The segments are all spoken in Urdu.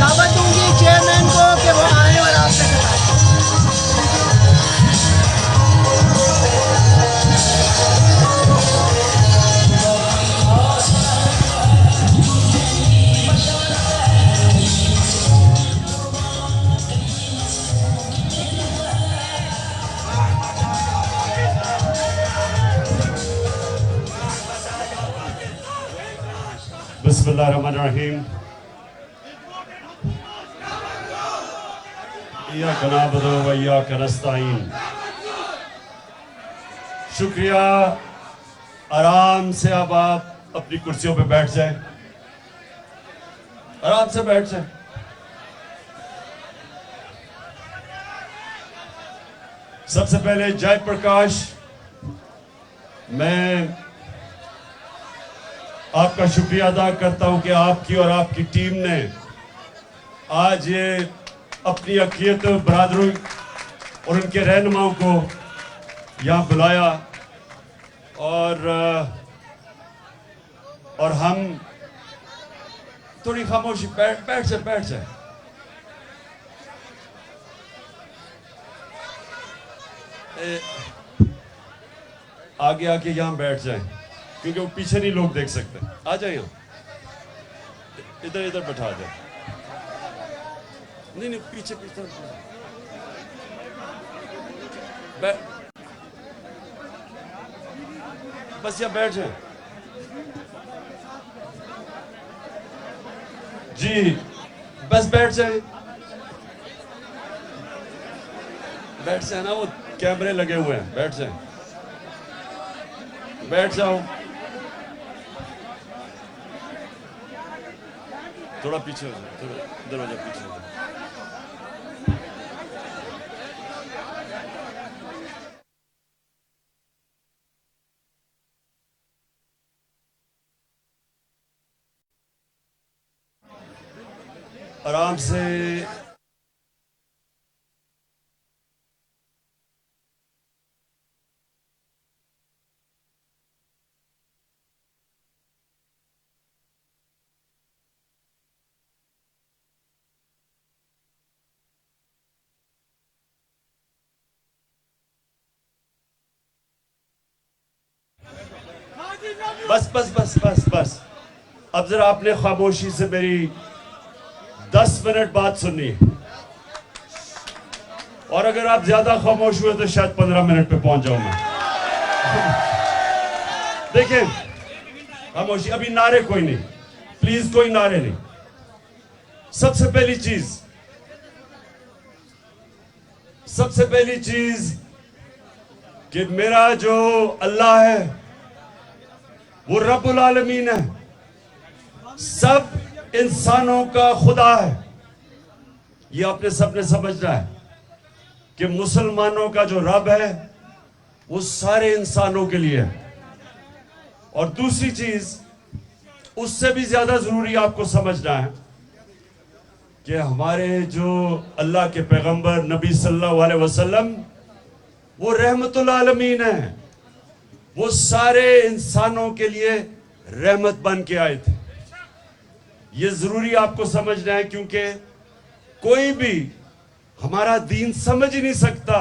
دعوت دوں گی چیئرمین کو کہ وہ آئیں اور آپ سے بتائیں۔ بسم اللہ الرحمن الرحیم۔ ایاک نعبد و ایاک نستعین۔ شکریہ۔ آرام سے اب آپ اپنی کرسیوں پہ بیٹھ جائیں، آرام سے بیٹھ جائیں۔ سب سے پہلے جے پرکاش، میں آپ کا شکریہ ادا کرتا ہوں کہ آپ کی اور آپ کی ٹیم نے آج یہ اپنی عقیدت برادروں اور ان کے رہنماؤں کو یہاں بلایا، اور ہم تھوڑی خاموشی بیٹھ جائیں۔ آگے آ کے یہاں بیٹھ جائیں کیونکہ وہ پیچھے نہیں لوگ دیکھ سکتے۔ آ جائیں یہاں، ادھر بٹھا جائیں۔ نہیں پیچھے بس یہاں بیٹھ جائیں۔ جی بس بیٹھ جائیں نا، وہ کیمرے لگے ہوئے ہیں، بیٹھ جائیں، بیٹھ جاؤ۔ تھوڑا پیچھے ہو جائے، تھوڑا دروازہ پیچھے ہو جائے۔ آرام سے بس اب ذرا آپ نے خاموشی سے میری 10 منٹ بات سننی ہے، اور اگر آپ زیادہ خاموش ہوئے تو شاید 15 منٹ پہ پہنچ جاؤں میں۔ دیکھیں خاموشی، ابھی نعرے کوئی نہیں، پلیز کوئی نعرے نہیں۔ سب سے پہلی چیز کہ میرا جو اللہ ہے وہ رب العالمین ہے، سب انسانوں کا خدا ہے۔ یہ آپ نے سب نے سمجھنا ہے کہ مسلمانوں کا جو رب ہے وہ سارے انسانوں کے لیے ہے۔ اور دوسری چیز اس سے بھی زیادہ ضروری آپ کو سمجھنا ہے کہ ہمارے جو اللہ کے پیغمبر نبی صلی اللہ علیہ وسلم وہ رحمت العالمین ہیں، وہ سارے انسانوں کے لیے رحمت بن کے آئے تھے۔ یہ ضروری آپ کو سمجھنا ہے، کیونکہ کوئی بھی ہمارا دین سمجھ ہی نہیں سکتا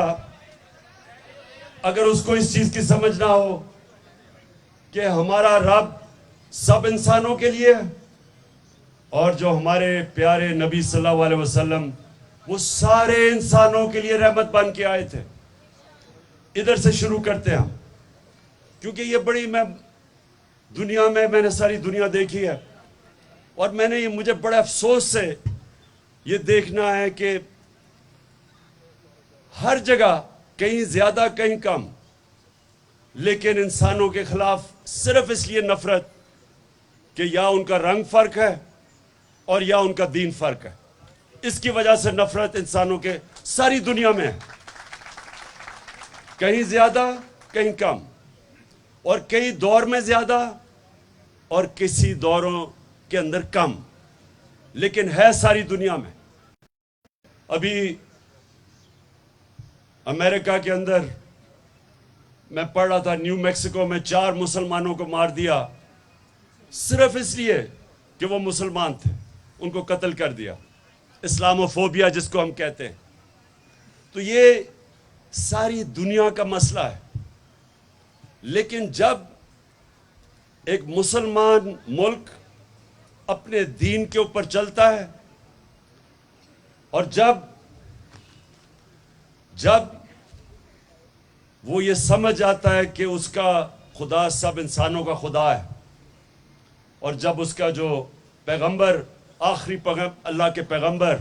اگر اس کو اس چیز کی سمجھ نہ ہو کہ ہمارا رب سب انسانوں کے لیے ہے، اور جو ہمارے پیارے نبی صلی اللہ علیہ وسلم وہ سارے انسانوں کے لیے رحمت بن کے آئے تھے۔ ادھر سے شروع کرتے ہیں، کیونکہ یہ بڑی میں نے ساری دنیا دیکھی ہے، اور مجھے بڑے افسوس سے یہ دیکھنا ہے کہ ہر جگہ کہیں زیادہ کہیں کم، لیکن انسانوں کے خلاف صرف اس لیے نفرت کہ یا ان کا رنگ فرق ہے اور یا ان کا دین فرق ہے۔ اس کی وجہ سے نفرت انسانوں کے ساری دنیا میں ہے، کہیں زیادہ کہیں کم، اور کئی دور میں زیادہ اور کسی دوروں کے اندر کم، لیکن ہے ساری دنیا میں۔ ابھی امریکہ کے اندر میں پڑھ رہا تھا، نیو میکسیکو میں 4 مسلمانوں کو مار دیا صرف اس لیے کہ وہ مسلمان تھے، ان کو قتل کر دیا۔ اسلاموفوبیا جس کو ہم کہتے ہیں. تو یہ ساری دنیا کا مسئلہ ہے. لیکن جب ایک مسلمان ملک اپنے دین کے اوپر چلتا ہے اور جب وہ یہ سمجھ آتا ہے کہ اس کا خدا سب انسانوں کا خدا ہے، اور جب اس کا جو پیغمبر آخری اللہ کے پیغمبر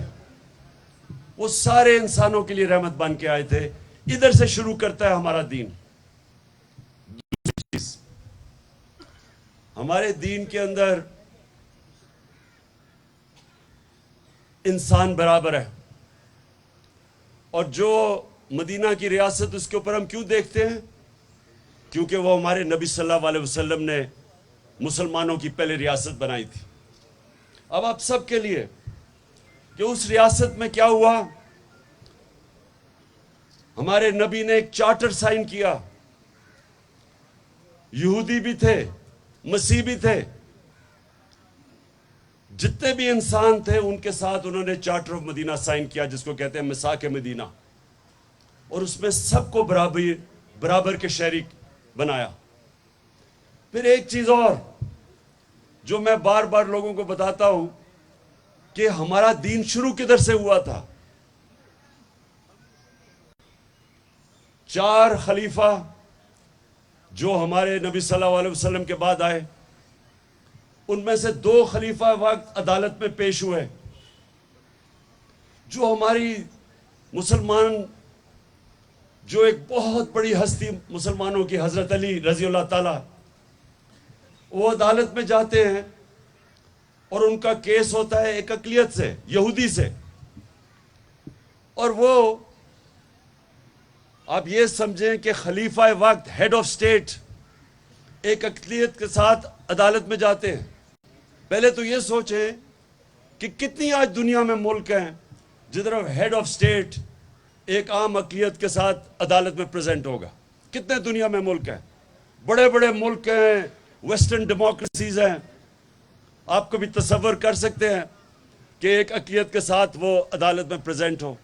وہ سارے انسانوں کے لیے رحمت بن کے آئے تھے، ادھر سے شروع کرتا ہے ہمارا دین. دوسری چیز، ہمارے دین کے اندر انسان برابر ہے. اور جو مدینہ کی ریاست، اس کے اوپر ہم کیوں دیکھتے ہیں؟ کیونکہ وہ ہمارے نبی صلی اللہ علیہ وسلم نے مسلمانوں کی پہلے ریاست بنائی تھی. اب آپ سب کے لیے کہ اس ریاست میں کیا ہوا، ہمارے نبی نے ایک چارٹر سائن کیا. یہودی بھی تھے، مسیح بھی تھے، جتنے بھی انسان تھے ان کے ساتھ انہوں نے چارٹر آف مدینہ سائن کیا، جس کو کہتے ہیں میثاق مدینہ. اور اس میں سب کو برابر کے شریک بنایا. پھر ایک چیز اور جو میں بار بار لوگوں کو بتاتا ہوں کہ ہمارا دین شروع کدھر سے ہوا تھا. 4 خلیفہ جو ہمارے نبی صلی اللہ علیہ وسلم کے بعد آئے، ان میں سے 2 خلیفہ وقت عدالت میں پیش ہوئے. جو ہماری مسلمان، جو ایک بہت بڑی ہستی مسلمانوں کی، حضرت علی رضی اللہ تعالی، وہ عدالت میں جاتے ہیں اور ان کا کیس ہوتا ہے ایک اقلیت سے، یہودی سے. اور وہ آپ یہ سمجھیں کہ خلیفہ وقت، ہیڈ آف سٹیٹ، ایک اقلیت کے ساتھ عدالت میں جاتے ہیں. پہلے تو یہ سوچیں کہ کتنی آج دنیا میں ملک ہیں جدھر ہیڈ آف سٹیٹ ایک عام اقلیت کے ساتھ عدالت میں پریزنٹ ہوگا. کتنے دنیا میں ملک ہیں، بڑے بڑے ملک ہیں، ویسٹرن ڈیموکریسیز ہیں. آپ کو بھی تصور کر سکتے ہیں کہ ایک اقلیت کے ساتھ وہ عدالت میں پریزنٹ ہو.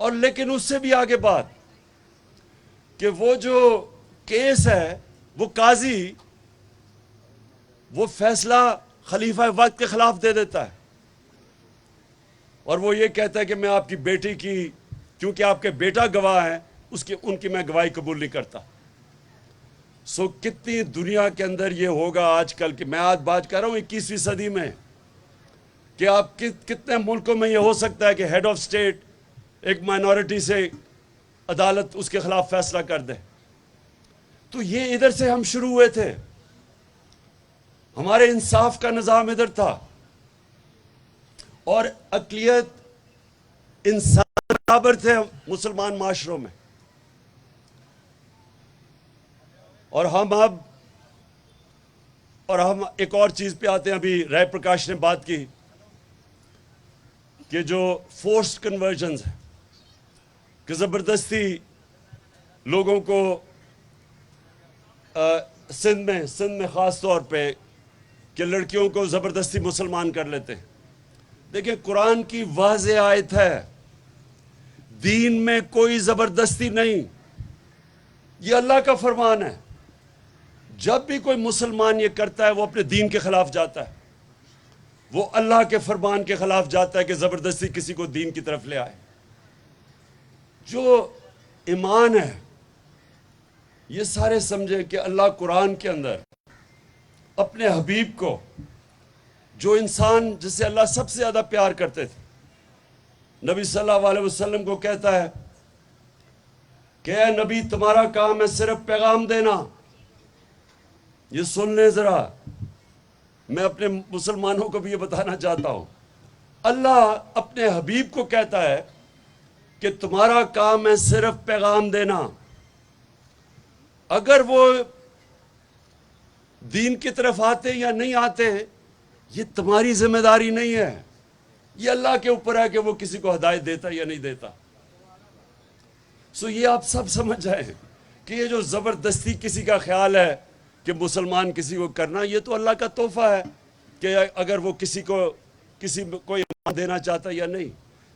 اور لیکن اس سے بھی آگے بات کہ وہ جو کیس ہے، وہ قاضی وہ فیصلہ خلیفہ وقت کے خلاف دے دیتا ہے. اور وہ یہ کہتا ہے کہ میں آپ کی بیٹی کی، کیونکہ آپ کے بیٹا گواہ ہیں، ان کی میں گواہی قبول نہیں کرتا. کتنی دنیا کے اندر یہ ہوگا آج کل، کہ میں آج بات کر رہا ہوں 21ویں صدی میں، کہ آپ کتنے ملکوں میں یہ ہو سکتا ہے کہ ہیڈ آف سٹیٹ ایک مائنورٹی سے عدالت اس کے خلاف فیصلہ کر دے. تو یہ ادھر سے ہم شروع ہوئے تھے. ہمارے انصاف کا نظام ادھر تھا، اور اقلیت انسان برابر تھے مسلمان معاشروں میں. اور ہم ایک اور چیز پہ آتے ہیں. ابھی رائے پرکاش نے بات کی کہ جو فورسڈ کنورژنز ہیں، کہ زبردستی لوگوں کو سندھ میں خاص طور پہ کہ لڑکیوں کو زبردستی مسلمان کر لیتے ہیں. دیکھیں، قرآن کی واضح آیت ہے، دین میں کوئی زبردستی نہیں. یہ اللہ کا فرمان ہے. جب بھی کوئی مسلمان یہ کرتا ہے وہ اپنے دین کے خلاف جاتا ہے، وہ اللہ کے فرمان کے خلاف جاتا ہے کہ زبردستی کسی کو دین کی طرف لے آئے. جو ایمان ہے، یہ سارے سمجھے کہ اللہ قرآن کے اندر اپنے حبیب کو، جو انسان جس سے اللہ سب سے زیادہ پیار کرتے تھے، نبی صلی اللہ علیہ وسلم کو کہتا ہے کہ اے نبی، تمہارا کام ہے صرف پیغام دینا. یہ سن لیں ذرا، میں اپنے مسلمانوں کو بھی یہ بتانا چاہتا ہوں. اللہ اپنے حبیب کو کہتا ہے کہ تمہارا کام ہے صرف پیغام دینا. اگر وہ دین کی طرف آتے یا نہیں آتے، یہ تمہاری ذمہ داری نہیں ہے. یہ اللہ کے اوپر ہے کہ وہ کسی کو ہدایت دیتا یا نہیں دیتا. یہ آپ سب سمجھ جائیں کہ یہ جو زبردستی کسی کا خیال ہے کہ مسلمان کسی کو کرنا، یہ تو اللہ کا تحفہ ہے کہ اگر وہ کسی کو دینا چاہتا یا نہیں.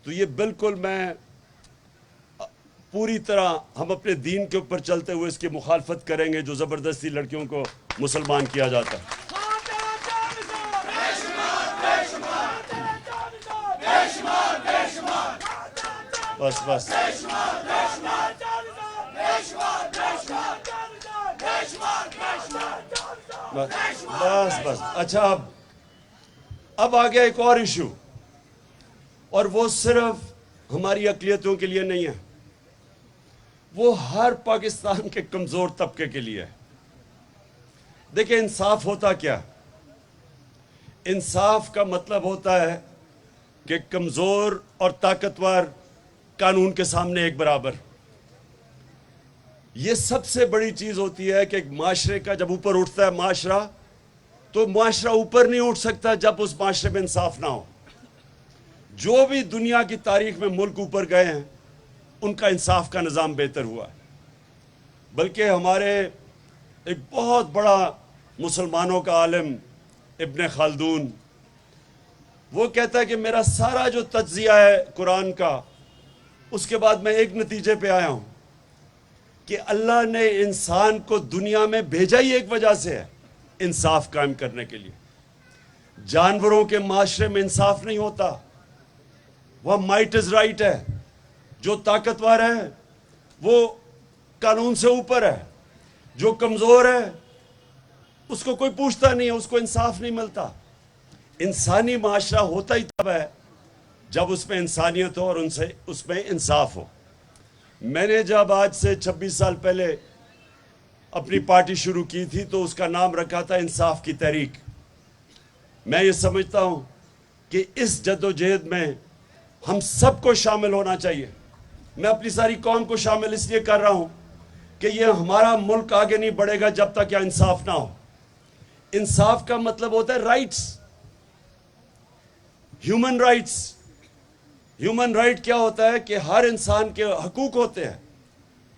تو یہ بالکل میں پوری طرح ہم اپنے دین کے اوپر چلتے ہوئے اس کی مخالفت کریں گے جو زبردستی لڑکیوں کو مسلمان کیا جاتا ہے. بس بس بس بس اچھا اب آ گیا ایک اور ایشو, اور وہ صرف ہماری اقلیتوں کے لیے نہیں ہے, وہ ہر پاکستان کے کمزور طبقے کے لیے ہے. دیکھیں انصاف ہوتا کیا؟ انصاف کا مطلب ہوتا ہے کہ کمزور اور طاقتور قانون کے سامنے ایک برابر. یہ سب سے بڑی چیز ہوتی ہے کہ ایک معاشرے کا جب اوپر اٹھتا ہے معاشرہ, تو معاشرہ اوپر نہیں اٹھ سکتا جب اس معاشرے میں انصاف نہ ہو. جو بھی دنیا کی تاریخ میں ملک اوپر گئے ہیں ان کا انصاف کا نظام بہتر ہوا ہے. بلکہ ہمارے ایک بہت بڑا مسلمانوں کا عالم ابن خلدون, وہ کہتا ہے کہ میرا سارا جو تجزیہ ہے قرآن کا, اس کے بعد میں ایک نتیجے پہ آیا ہوں کہ اللہ نے انسان کو دنیا میں بھیجا ہی ایک وجہ سے ہے, انصاف قائم کرنے کے لیے. جانوروں کے معاشرے میں انصاف نہیں ہوتا, وہ مائٹ از رائٹ ہے, جو طاقتور ہے وہ قانون سے اوپر ہے, جو کمزور ہے اس کو کوئی پوچھتا نہیں ہے, اس کو انصاف نہیں ملتا. انسانی معاشرہ ہوتا ہی تب ہے جب اس میں انسانیت ہو اور اس میں انصاف ہو. میں نے جب آج سے 26 سال پہلے اپنی پارٹی شروع کی تھی تو اس کا نام رکھا تھا انصاف کی تحریک. میں یہ سمجھتا ہوں کہ اس جدوجہد میں ہم سب کو شامل ہونا چاہیے. میں اپنی ساری قوم کو شامل اس لیے کر رہا ہوں کہ یہ ہمارا ملک آگے نہیں بڑھے گا جب تک یہ انصاف نہ ہو. انصاف کا مطلب ہوتا ہے rights, human rights. Human right کیا ہوتا ہے کہ ہر انسان کے حقوق ہوتے ہیں,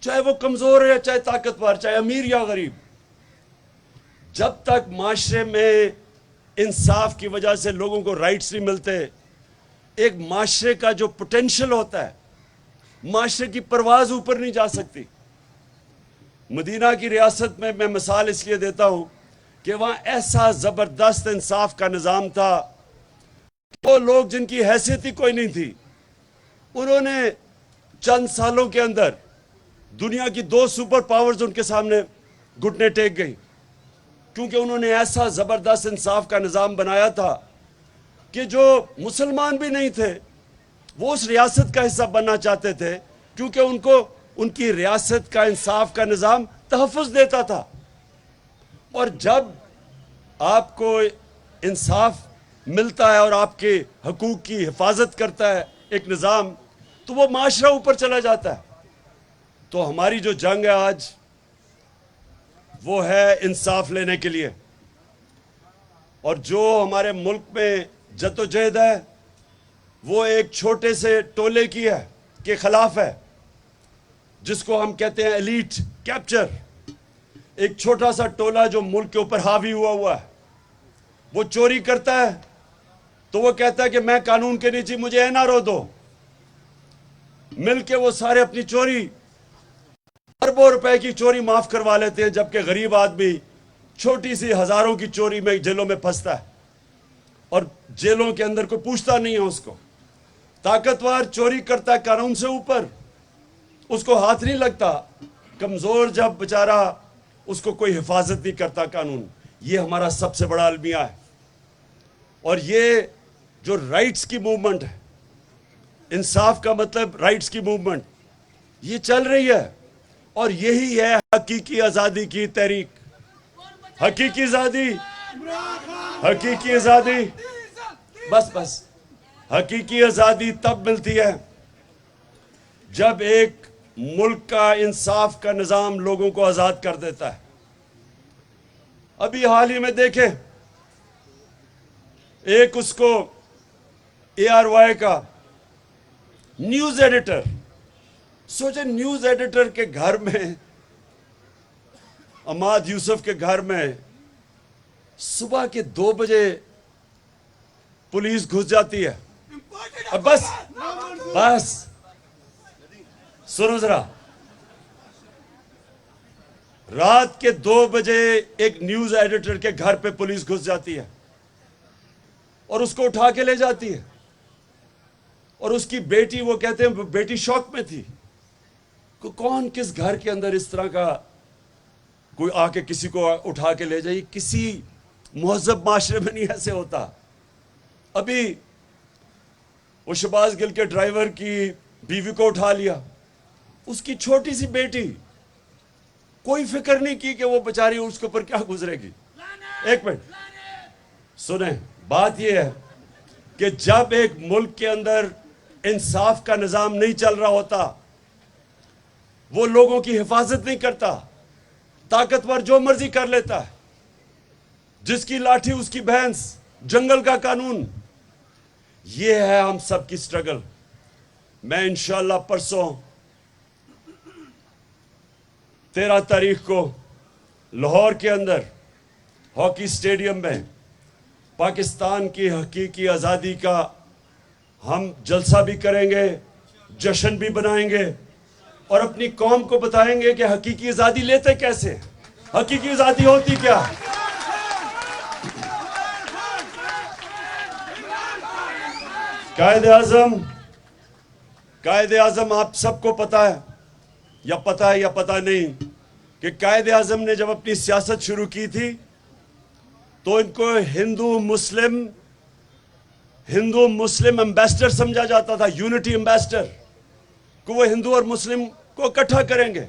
چاہے وہ کمزور ہے چاہے طاقتور, چاہے امیر یا غریب. جب تک معاشرے میں انصاف کی وجہ سے لوگوں کو رائٹس نہیں ملتے, ایک معاشرے کا جو پوٹینشل ہوتا ہے, معاشرے کی پرواز اوپر نہیں جا سکتی. مدینہ کی ریاست میں مثال اس لیے دیتا ہوں کہ وہاں ایسا زبردست انصاف کا نظام تھا, وہ لوگ جن کی حیثیت ہی کوئی نہیں تھی, انہوں نے چند سالوں کے اندر دنیا کی 2 سپر پاورز ان کے سامنے گھٹنے ٹیک گئی, کیونکہ انہوں نے ایسا زبردست انصاف کا نظام بنایا تھا کہ جو مسلمان بھی نہیں تھے وہ اس ریاست کا حصہ بننا چاہتے تھے, کیونکہ ان کو ان کی ریاست کا انصاف کا نظام تحفظ دیتا تھا. اور جب آپ کو انصاف ملتا ہے اور آپ کے حقوق کی حفاظت کرتا ہے ایک نظام, تو وہ معاشرہ اوپر چلا جاتا ہے. تو ہماری جو جنگ ہے آج وہ ہے انصاف لینے کے لیے, اور جو ہمارے ملک میں جدوجہد ہے وہ ایک چھوٹے سے ٹولے کی ہے کے خلاف ہے, جس کو ہم کہتے ہیں ایلیٹ کیپچر. ایک چھوٹا سا ٹولہ جو ملک کے اوپر حاوی ہوا ہے, وہ چوری کرتا ہے تو وہ کہتا ہے کہ میں قانون کے نیچے, مجھے NRO دو. مل کے وہ سارے اپنی چوری, اربوں روپے کی چوری معاف کروا لیتے ہیں, جبکہ غریب آدمی چھوٹی سی ہزاروں کی چوری میں جیلوں میں پھنستا ہے اور جیلوں کے اندر کوئی پوچھتا نہیں ہے اس کو. طاقتور چوری کرتا ہے قانون سے اوپر, اس کو ہاتھ نہیں لگتا. کمزور جب بیچارہ, اس کو کوئی حفاظت نہیں کرتا قانون. یہ ہمارا سب سے بڑا المیہ ہے. اور یہ جو رائٹس کی موومنٹ ہے, انصاف کا مطلب رائٹس کی موومنٹ, یہ چل رہی ہے, اور یہی ہے حقیقی آزادی کی تحریک. حقیقی آزادی, حقیقی آزادی, بس حقیقی آزادی تب ملتی ہے جب ایک ملک کا انصاف کا نظام لوگوں کو آزاد کر دیتا ہے. ابھی حال ہی میں دیکھیں, ایک اس کو ARY کا نیوز ایڈیٹر, سوچیں نیوز ایڈیٹر کے گھر میں, عماد یوسف کے گھر میں صبح کے 2 بجے پولیس گھس جاتی ہے. اب بس سنو ذرا. رات کے 2 بجے ایک نیوز ایڈیٹر کے گھر پہ پولیس گھس جاتی ہے اور اس کو اٹھا کے لے جاتی ہے, اور اس کی بیٹی, وہ کہتے ہیں بیٹی شوق میں تھی. کون کس گھر کے اندر اس طرح کا کوئی آ کے کسی کو اٹھا کے لے جائے؟ کسی مہذب معاشرے میں نہیں ایسے ہوتا. ابھی وہ شہباز گل کے ڈرائیور کی بیوی کو اٹھا لیا, اس کی چھوٹی سی بیٹی, کوئی فکر نہیں کی کہ وہ بیچاری اس کے اوپر کیا گزرے گی. ایک منٹ سنیں, بات یہ ہے کہ جب ایک ملک کے اندر انصاف کا نظام نہیں چل رہا ہوتا, وہ لوگوں کی حفاظت نہیں کرتا, طاقتور جو مرضی کر لیتا ہے, جس کی لاٹھی اس کی بھینس, جنگل کا قانون. یہ ہے ہم سب کی سٹرگل. میں انشاءاللہ پرسوں 13 تاریخ کو لاہور کے اندر ہاکی سٹیڈیم میں پاکستان کی حقیقی آزادی کا ہم جلسہ بھی کریں گے, جشن بھی بنائیں گے, اور اپنی قوم کو بتائیں گے کہ حقیقی آزادی لیتے کیسے, حقیقی آزادی ہوتی کیا. قائد اعظم آپ سب کو پتا ہے یا پتا نہیں کہ قائد اعظم نے جب اپنی سیاست شروع کی تھی تو ان کو ہندو مسلم امبیسڈر سمجھا جاتا تھا, یونٹی امبیسڈر, کہ وہ ہندو اور مسلم کو اکٹھا کریں گے.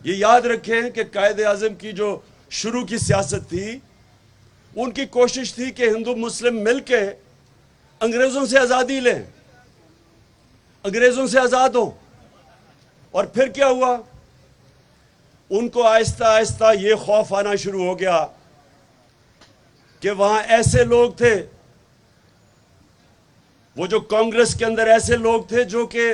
یہ یاد رکھیں کہ قائد اعظم کی جو شروع کی سیاست تھی, ان کی کوشش تھی کہ ہندو مسلم مل کے انگریزوں سے آزادی لیں, انگریزوں سے آزاد ہوں. اور پھر کیا ہوا, ان کو آہستہ آہستہ یہ خوف آنا شروع ہو گیا کہ وہاں ایسے لوگ تھے, وہ جو کانگریس کے اندر ایسے لوگ تھے جو کہ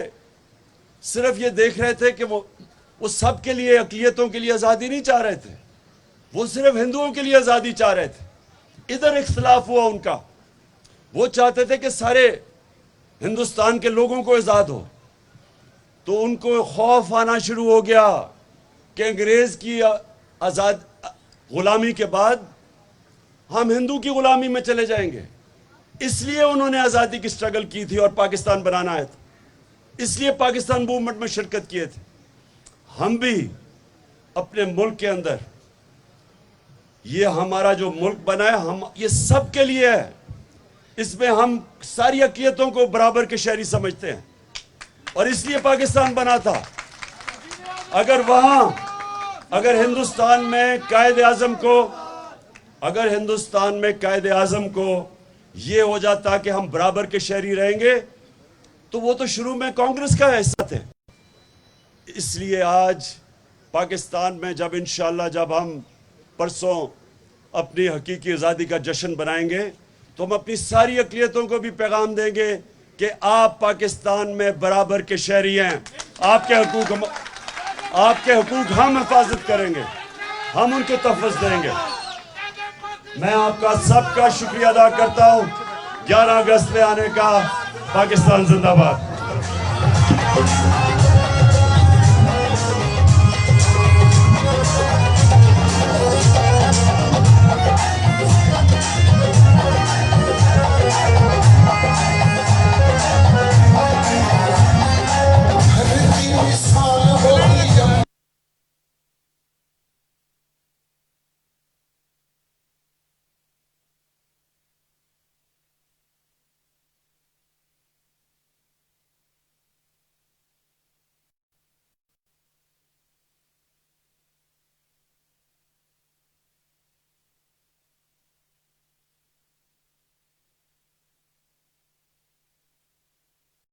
صرف یہ دیکھ رہے تھے کہ وہ سب کے لیے, اقلیتوں کے لیے آزادی نہیں چاہ رہے تھے, وہ صرف ہندوؤں کے لیے آزادی چاہ رہے تھے. ادھر اختلاف ہوا ان کا, وہ چاہتے تھے کہ سارے ہندوستان کے لوگوں کو آزاد ہو. تو ان کو خوف آنا شروع ہو گیا کہ انگریز کی غلامی کے بعد ہم ہندو کی غلامی میں چلے جائیں گے. اس لیے انہوں نے آزادی کی سٹرگل کی تھی اور پاکستان بنانا ہے تھا, اس لیے پاکستان موومنٹ میں شرکت کیے تھے. ہم بھی اپنے ملک کے اندر, یہ ہمارا جو ملک بنا ہے, ہم یہ سب کے لیے ہے. اس میں ہم ساری اقلیتوں کو برابر کے شہری سمجھتے ہیں, اور اس لیے پاکستان بنا تھا. اگر ہندوستان میں قائد اعظم کو یہ ہو جاتا کہ ہم برابر کے شہری رہیں گے, تو وہ تو شروع میں کانگریس کا حصہ تھے. اس لیے آج پاکستان میں جب ہم پرسوں اپنی حقیقی آزادی کا جشن بنائیں گے, تو ہم اپنی ساری اقلیتوں کو بھی پیغام دیں گے کہ آپ پاکستان میں برابر کے شہری ہیں. آپ کے حقوق ہم حفاظت کریں گے, ہم ان کو تحفظ دیں گے. میں آپ کا سب کا شکریہ ادا کرتا ہوں. 11 اگست میں آنے کا. پاکستان زندہ باد.